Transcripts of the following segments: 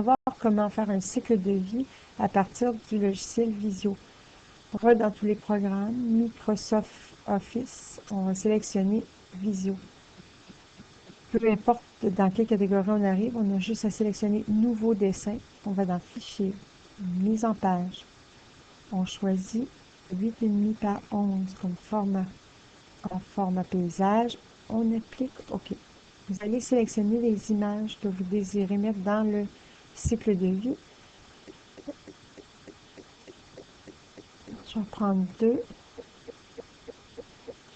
voir comment faire un cycle de vie à partir du logiciel Visio. On va dans tous les programmes, Microsoft Office, on va sélectionner Visio. Peu importe dans quelle catégorie on arrive, on a juste à sélectionner Nouveau dessin. On va dans Fichier, Mise en page. On choisit 8,5 par 11 comme format. En format paysage, on applique OK. Vous allez sélectionner les images que vous désirez mettre dans le cycle de vie. Je vais prendre deux.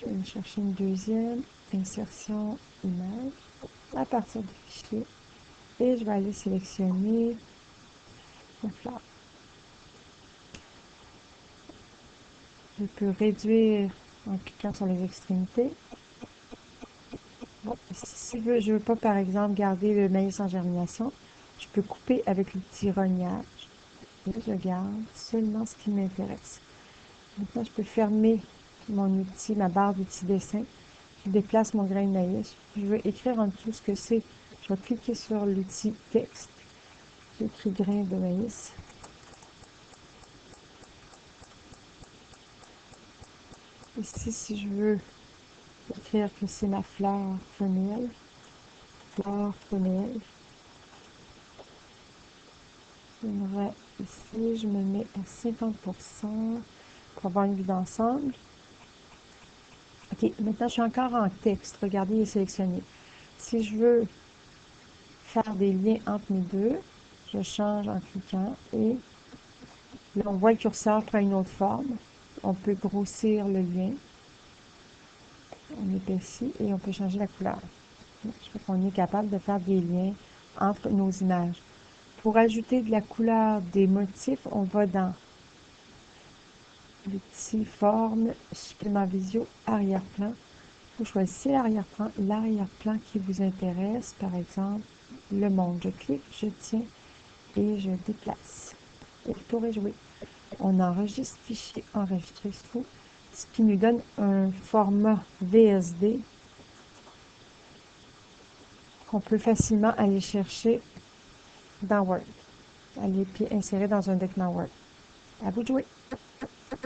Je vais aller chercher une deuxième. Insertion, image. À partir du fichier. Et je vais aller sélectionner la fleur. Je peux réduire en cliquant sur les extrémités. Bon, si je ne veux pas, par exemple, garder le maïs en germination, je peux couper avec l'outil rognage. Et je garde seulement ce qui m'intéresse. Maintenant, je peux fermer mon outil, ma barre d'outil dessin. Je déplace mon grain de maïs. Je veux écrire en dessous ce que c'est. Je vais cliquer sur l'outil texte. J'écris grain de maïs. Ici, si je veux écrire que c'est ma fleur femelle, j'aimerais ici, je me mets à 50% pour avoir une vue d'ensemble. OK, maintenant je suis encore en texte. Regardez, il est sélectionné. Si je veux faire des liens entre les deux, je change en cliquant et là, on voit le curseur prend une autre forme. On peut grossir le lien. On épaissit et on peut changer la couleur. Je crois qu'on est capable de faire des liens entre nos images. Pour ajouter de la couleur des motifs, on va dans l'outil forme, supplément visio, arrière-plan. Vous choisissez l'arrière-plan qui vous intéresse, par exemple le monde. Je clique, je tiens et je déplace. Et le tour est joué. On enregistre fichier enregistré sous, ce qui nous donne un format VSD qu'on peut facilement aller chercher dans Word. Aller puis insérer dans un document Word. À vous de jouer!